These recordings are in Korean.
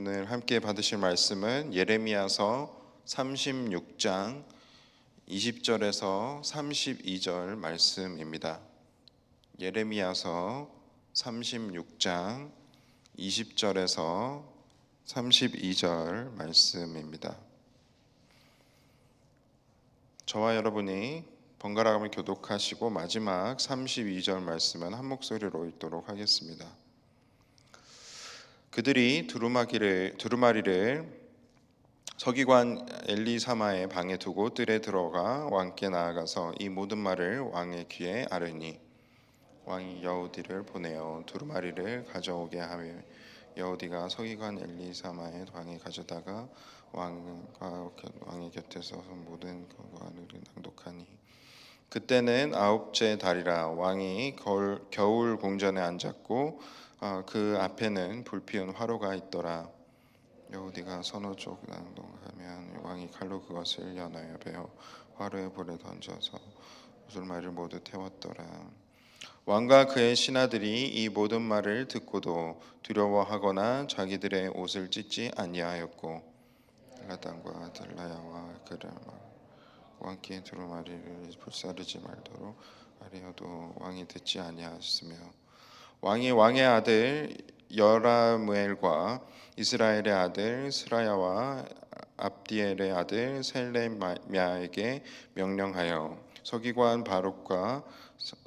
오늘 함께 받으실 말씀은 예레미야서 36장 20절에서 32절 말씀입니다. 예레미야서 36장 20절에서 32절 말씀입니다. 저와 여러분이 번갈아가며 교독하시고 마지막 32절 말씀은 한 목소리로 읽도록 하겠습니다. 그들이 두루마리를 서기관 엘리사마의 방에 두고 뜰에 들어가 왕께 나아가서 이 모든 말을 왕의 귀에 아뢰니 왕이 여우디를 보내어 두루마리를 가져오게 하며 여우디가 서기관 엘리사마의 방에 가져다가 왕의 곁에 서서 모든 것을 낭독하니 그때는 아홉째 달이라. 왕이 겨울 공전에 앉았고 그 앞에는 불피운 화로가 있더라. 여우디가 서너 쪽 낭독하면 왕이 칼로 그것을 연하여 베어 화로에 불에 던져서 부슬마리를 모두 태웠더라. 왕과 그의 신하들이 이 모든 말을 듣고도 두려워하거나 자기들의 옷을 찢지 아니하였고 엘라단과 델라야와 그를 왕께 두루마리를 불사르지 말도록 아뢰어도 왕이 듣지 아니하였으며 왕이 왕의 아들 여라무엘과 이스라엘의 아들 스라야와 압디엘의 아들 셀레미야에게 명령하여 서기관 바룩과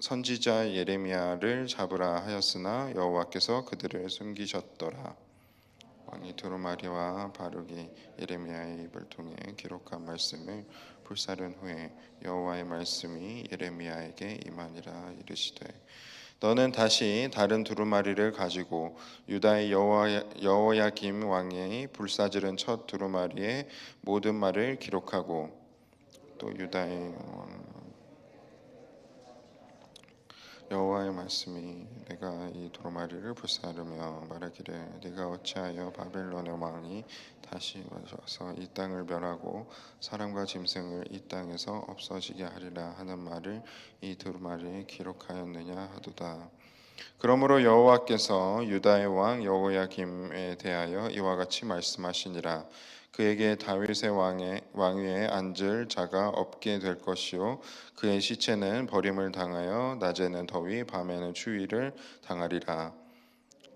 선지자 예레미야를 잡으라 하였으나 여호와께서 그들을 숨기셨더라. 왕이 두루마리와 바룩이 예레미야의 입을 통해 기록한 말씀을 불사른 후에 여호와의 말씀이 예레미야에게 임하니라. 이르시되 너는 다시 다른 두루마리를 가지고 유다의 여호야김 왕이 불사지른 첫 두루마리의 모든 말을 기록하고 또 유다의 여호와의 말씀이 내가 이 두루마리를 불사르며 말하기를 네가 어찌하여 바벨론의 왕이 다시 와서 이 땅을 멸하고 사람과 짐승을 이 땅에서 없어지게 하리라 하는 말을 이 두루마리에 기록하였느냐 하도다. 그러므로 여호와께서 유다의 왕 여호야김에 대하여 이와 같이 말씀하시니라. 그에게 다윗의 왕위에 앉을 자가 없게 될 것이요 그의 시체는 버림을 당하여 낮에는 더위 밤에는 추위를 당하리라.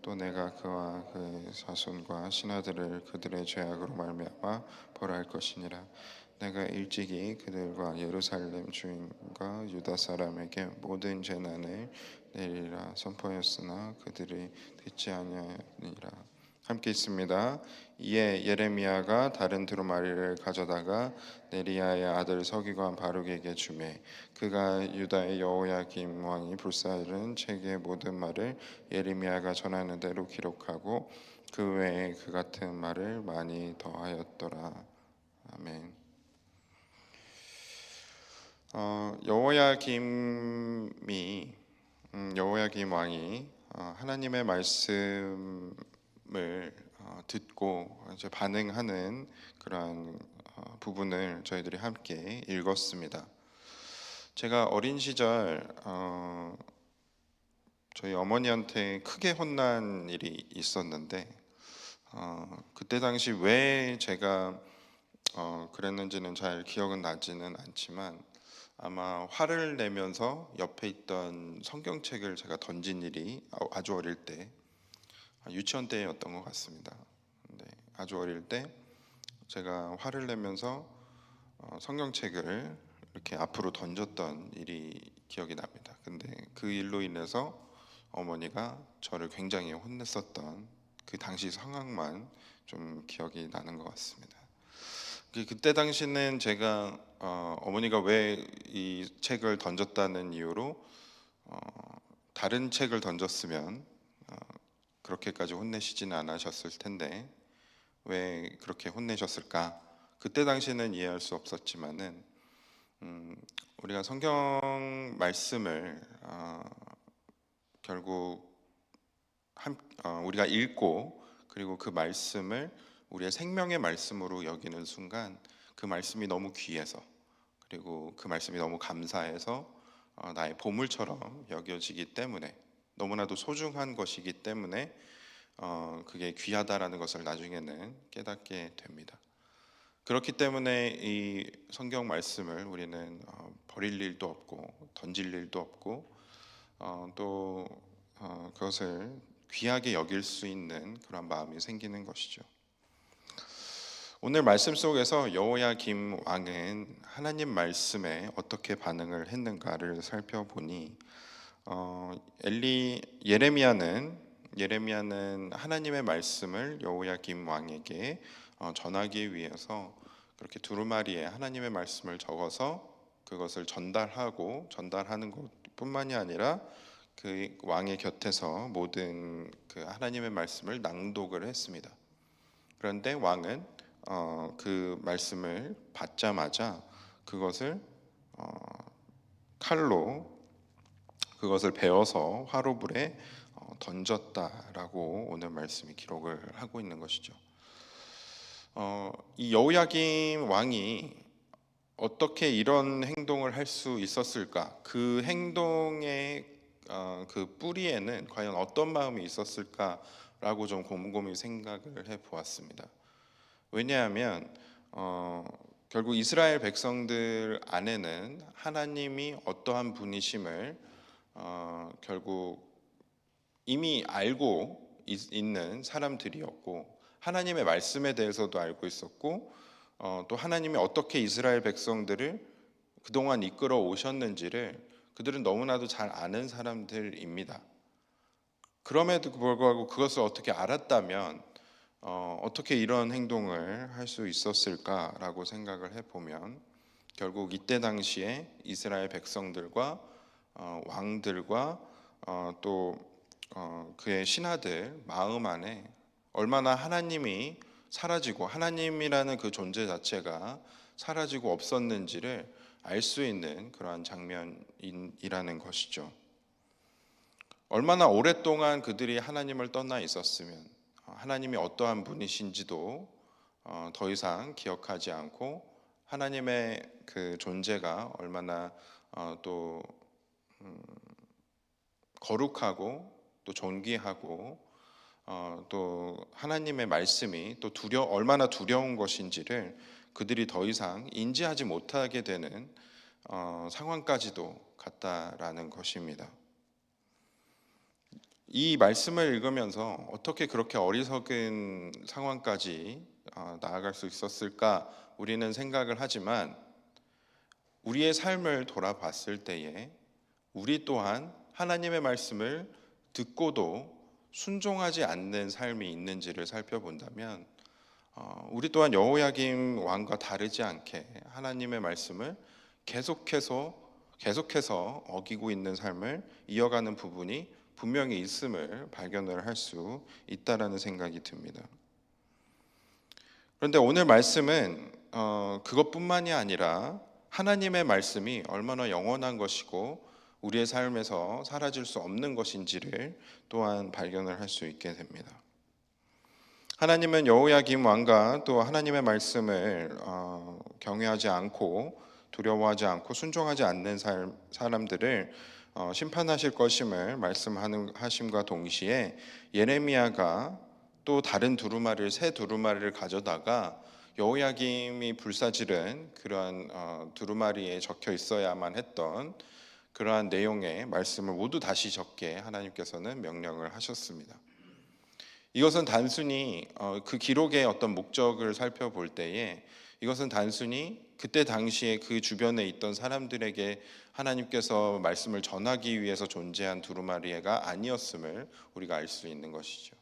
또 내가 그와 그의 자손과 신하들을 그들의 죄악으로 말미암아 벌할 것이니라. 내가 일찍이 그들과 예루살렘 주인과 유다 사람에게 모든 재난을 내리라 선포하였으나 그들이 듣지 아니하니라. 함께 있습니다. 이에 예레미야가 다른 두루마리를 가져다가 네리야의 아들 서기관 바룩에게 주매 그가 유다의 여호야김 왕이 불사른 책의 모든 말을 예레미야가 전하는 대로 기록하고 그 외에 그 같은 말을 많이 더하였더라. 아멘. 여호야김 왕이 하나님의 말씀을 듣고 이제 반응하는 그러한 부분을 저희들이 함께 읽었습니다. 제가 어린 시절 저희 어머니한테 크게 혼난 일이 있었는데 그때 당시 왜 제가 그랬는지는 잘 기억은 나지는 않지만 아마 화를 내면서 옆에 있던 성경책을 제가 던진 일이 아주 어릴 때 유치원 때였던 것 같습니다. 근데 아주 어릴 때 제가 화를 내면서 성경책을 이렇게 앞으로 던졌던 일이 기억이 납니다. 근데 그 일로 인해서 어머니가 저를 굉장히 혼냈었던 그 당시 상황만 좀 기억이 나는 것 같습니다. 그때 당시는 제가 어머니가 왜 이 책을 던졌다는 이유로 다른 책을 던졌으면 그렇게까지 혼내시지는 않으셨을 텐데 왜 그렇게 혼내셨을까? 그때 당시는 이해할 수 없었지만은 우리가 성경 말씀을 결국 우리가 읽고 그리고 그 말씀을 우리의 생명의 말씀으로 여기는 순간 그 말씀이 너무 귀해서 그리고 그 말씀이 너무 감사해서 나의 보물처럼 여겨지기 때문에 너무나도 소중한 것이기 때문에 그게 귀하다라는 것을 나중에는 깨닫게 됩니다. 그렇기 때문에 이 성경 말씀을 우리는 버릴 일도 없고 던질 일도 없고 또 그것을 귀하게 여길 수 있는 그런 마음이 생기는 것이죠. 오늘 말씀 속에서 여호야김 왕은 하나님 말씀에 어떻게 반응을 했는가를 살펴보니 예레미야는 하나님의 말씀을 여호야김 왕에게 전하기 위해서 그렇게 두루마리에 하나님의 말씀을 적어서 그것을 전달하는 것뿐만이 아니라 그 왕의 곁에서 모든 그 하나님의 말씀을 낭독을 했습니다. 그런데 왕은 그 말씀을 받자마자 그것을 칼로 그것을 베어서 화로불에 던졌다라고 오늘 말씀이 기록을 하고 있는 것이죠. 이 여호야김 왕이 어떻게 이런 행동을 할 수 있었을까? 그 행동의 그 뿌리에는 과연 어떤 마음이 있었을까라고 좀 곰곰이 생각을 해보았습니다. 왜냐하면 결국 이스라엘 백성들 안에는 하나님이 어떠한 분이심을 결국 이미 알고 있는 사람들이었고 하나님의 말씀에 대해서도 알고 있었고 또 하나님이 어떻게 이스라엘 백성들을 그동안 이끌어 오셨는지를 그들은 너무나도 잘 아는 사람들입니다. 그럼에도 불구하고 그것을 어떻게 알았다면 어떻게 이런 행동을 할 수 있었을까라고 생각을 해보면 결국 이때 당시에 이스라엘 백성들과 왕들과 또 그의 신하들 마음 안에 얼마나 하나님이 사라지고 하나님이라는 그 존재 자체가 사라지고 없었는지를 알 수 있는 그러한 장면이라는 것이죠. 얼마나 오랫동안 그들이 하나님을 떠나 있었으면 하나님이 어떠한 분이신지도 더 이상 기억하지 않고 하나님의 그 존재가 얼마나 또 거룩하고 또 존귀하고 또 하나님의 말씀이 또 얼마나 두려운 것인지를 그들이 더 이상 인지하지 못하게 되는 상황까지도 갔다라는 것입니다. 이 말씀을 읽으면서 어떻게 그렇게 어리석은 상황까지 나아갈 수 있었을까 우리는 생각을 하지만 우리의 삶을 돌아봤을 때에 우리 또한 하나님의 말씀을 듣고도 순종하지 않는 삶이 있는지를 살펴본다면 우리 또한 여호야김 왕과 다르지 않게 하나님의 말씀을 계속해서 어기고 있는 삶을 이어가는 부분이 분명히 있음을 발견을 할 수 있다라는 생각이 듭니다. 그런데 오늘 말씀은 그것뿐만이 아니라 하나님의 말씀이 얼마나 영원한 것이고 우리의 삶에서 사라질 수 없는 것인지를 또한 발견을 할 수 있게 됩니다. 하나님은 여호야김 왕과 또 하나님의 말씀을 경외하지 않고 두려워하지 않고 순종하지 않는 사람들을 심판하실 것임을 말씀하심과 동시에 예레미야가 또 다른 새 두루마리를 가져다가 여호야김이 불사질은 그러한 두루마리에 적혀 있어야만 했던 그러한 내용의 말씀을 모두 다시 적게 하나님께서는 명령을 하셨습니다. 이것은 단순히 그 기록의 어떤 목적을 살펴볼 때에 이것은 단순히 그때 당시에 그 주변에 있던 사람들에게 하나님께서 말씀을 전하기 위해서 존재한 두루마리가 아니었음을 우리가 알 수 있는 것이죠.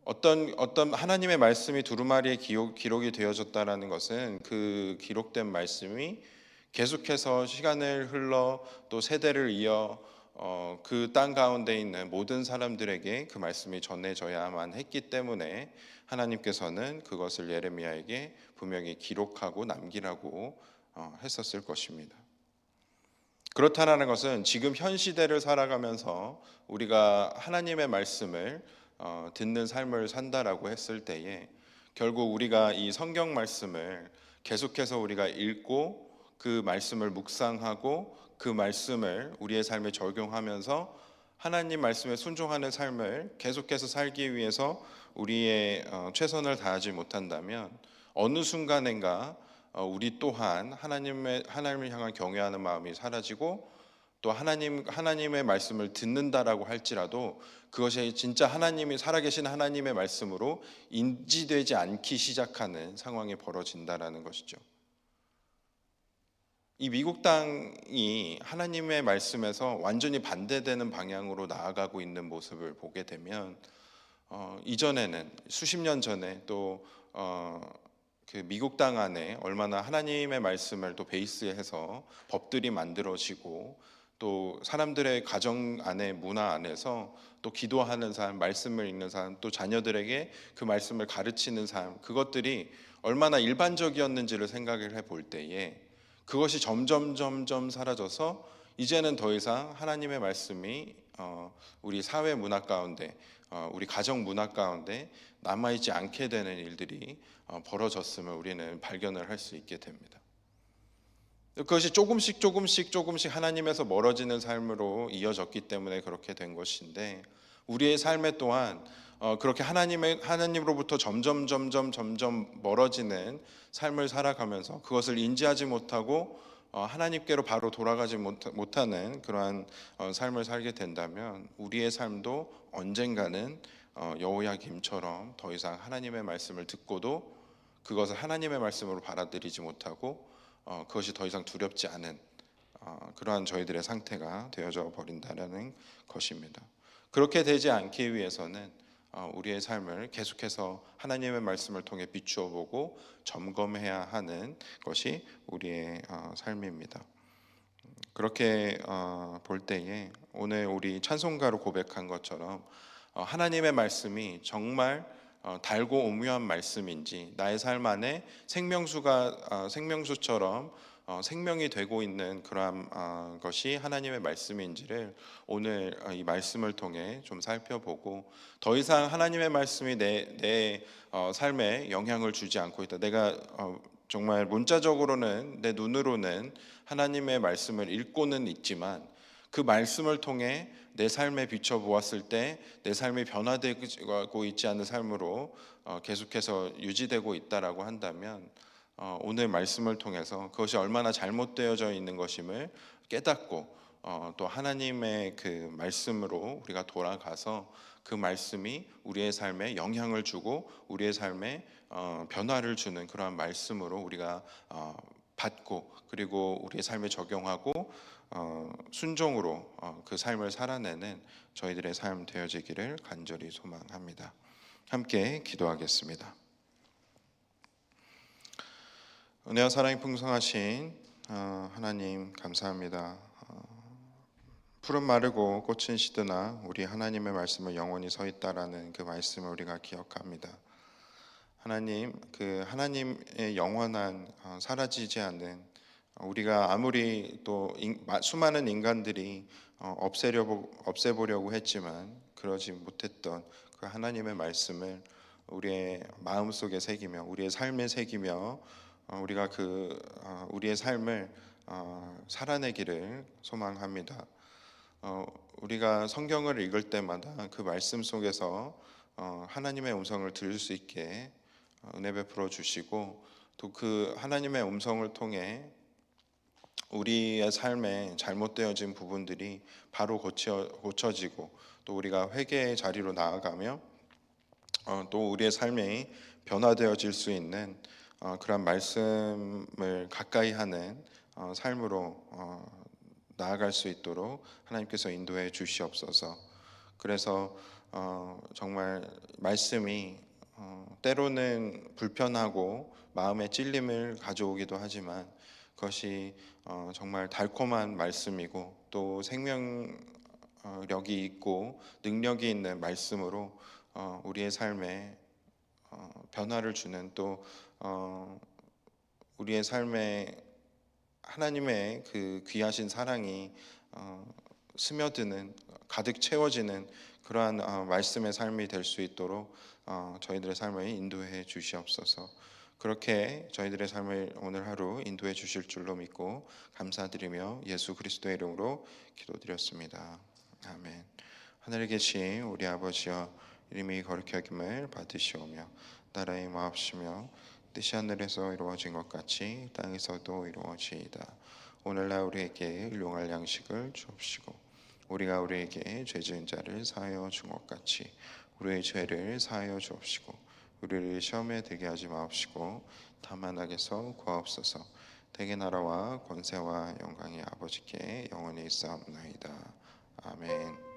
어떤 하나님의 말씀이 두루마리에 기록이 되어졌다라는 것은 그 기록된 말씀이 계속해서 시간을 흘러 또 세대를 이어 그 땅 가운데 있는 모든 사람들에게 그 말씀이 전해져야만 했기 때문에 하나님께서는 그것을 예레미야에게 분명히 기록하고 남기라고 했었을 것입니다. 그렇다는 것은 지금 현 시대를 살아가면서 우리가 하나님의 말씀을 듣는 삶을 산다라고 했을 때에 결국 우리가 이 성경 말씀을 계속해서 우리가 읽고 그 말씀을 묵상하고 그 말씀을 우리의 삶에 적용하면서 하나님 말씀에 순종하는 삶을 계속해서 살기 위해서 우리의 최선을 다하지 못한다면 어느 순간인가 우리 또한 하나님을 향한 경외하는 마음이 사라지고, 또 하나님의 말씀을 듣는다라고 할지라도 그것이 진짜 하나님이 살아계신 하나님의 말씀으로 인지되지 않기 시작하는 상황이 벌어진다라는 것이죠. 이 미국 땅이 하나님의 말씀에서 완전히 반대되는 방향으로 나아가고 있는 모습을 보게 되면, 이전에는 수십 년 전에 또 그 미국 땅 안에 얼마나 하나님의 말씀을 또 베이스에 해서 법들이 만들어지고, 또 사람들의 가정 안에 문화 안에서 또 기도하는 삶, 말씀을 읽는 삶, 또 자녀들에게 그 말씀을 가르치는 삶, 그것들이 얼마나 일반적이었는지를 생각을 해볼 때에 그것이 점점 사라져서 이제는 더 이상 하나님의 말씀이 우리 사회 문화 가운데, 우리 가정 문화 가운데 남아있지 않게 되는 일들이 벌어졌음을 우리는 발견을 할 수 있게 됩니다. 그것이 조금씩 하나님에서 멀어지는 삶으로 이어졌기 때문에 그렇게 된 것인데, 우리의 삶에 또한 그렇게 하나님으로부터 점점 멀어지는 삶을 살아가면서 그것을 인지하지 못하고 하나님께로 바로 돌아가지 못하는 그러한 삶을 살게 된다면, 우리의 삶도 언젠가는 여호야김처럼 더 이상 하나님의 말씀을 듣고도 그것을 하나님의 말씀으로 받아들이지 못하고 그것이 더 이상 두렵지 않은 그러한 저희들의 상태가 되어져 버린다는 것입니다. 그렇게 되지 않기 위해서는 우리의 삶을 계속해서 하나님의 말씀을 통해 비추어 보고 점검해야 하는 것이 우리의 삶입니다. 그렇게 볼 때에 오늘 우리 찬송가로 고백한 것처럼 하나님의 말씀이 정말 달고 오묘한 말씀인지, 나의 삶 안에 생명수처럼 생명이 되고 있는 그러한 것이 하나님의 말씀인지를 오늘 이 말씀을 통해 좀 살펴보고, 더 이상 하나님의 말씀이 내 삶에 영향을 주지 않고 있다, 내가 정말 문자적으로는 내 눈으로는 하나님의 말씀을 읽고는 있지만 그 말씀을 통해 내 삶에 비춰보았을 때 내 삶이 변화되고 있지 않은 삶으로 계속해서 유지되고 있다라고 한다면, 오늘 말씀을 통해서 그것이 얼마나 잘못되어져 있는 것임을 깨닫고 또 하나님의 그 말씀으로 우리가 돌아가서 그 말씀이 우리의 삶에 영향을 주고 우리의 삶에 변화를 주는 그러한 말씀으로 우리가 받고, 그리고 우리의 삶에 적용하고 순종으로 그 삶을 살아내는 저희들의 삶 되어지기를 간절히 소망합니다. 함께 기도하겠습니다. 은혜와 사랑이 풍성하신 하나님, 감사합니다. 푸른 마르고 꽃은 시드나 우리 하나님의 말씀은 영원히 서 있다라는 그 말씀을 우리가 기억합니다. 하나님, 그 하나님의 영원한 사라지지 않는, 우리가 아무리 또 수많은 인간들이 없애보려고 했지만 그러지 못했던 그 하나님의 말씀을 우리의 마음속에 새기며 우리의 삶에 새기며 우리가 우리의 삶을 살아내기를 소망합니다. 우리가 성경을 읽을 때마다 그 말씀 속에서 하나님의 음성을 들을 수 있게 은혜 베풀어 주시고, 또 그 하나님의 음성을 통해 우리의 삶에 잘못되어진 부분들이 바로 고쳐지고, 또 우리가 회개의 자리로 나아가며 또 우리의 삶이 변화되어질 수 있는 그런 말씀을 가까이 하는 삶으로 나아갈 수 있도록 하나님께서 인도해 주시옵소서. 그래서 정말 말씀이 때로는 불편하고 마음의 찔림을 가져오기도 하지만 그것이 정말 달콤한 말씀이고 또 생명력이 있고 능력이 있는 말씀으로 우리의 삶에 변화를 주는, 또 우리의 삶에 하나님의 그 귀하신 사랑이 스며드는, 가득 채워지는 그러한 말씀의 삶이 될 수 있도록 저희들의 삶을 인도해 주시옵소서. 그렇게 저희들의 삶을 오늘 하루 인도해 주실 줄로 믿고 감사드리며 예수 그리스도의 이름으로 기도드렸습니다. 아멘. 하늘에 계신 우리 아버지여, 이름이 거룩히 여김을 받으시오며 나라의 마옵시며 뜻이 하늘에서 이루어진 것 같이 땅에서도 이루어지이다. 오늘날 우리에게 일용할 양식을 주옵시고 우리가 우리에게 죄 지은 자를 사하여 준 것 같이 우리의 죄를 사하여 주옵시고 우리를 시험에 들게 하지 마옵시고 다만 악에서 구하옵소서. 대개 나라와 권세와 영광이 아버지께 영원히 있사옵나이다. 아멘.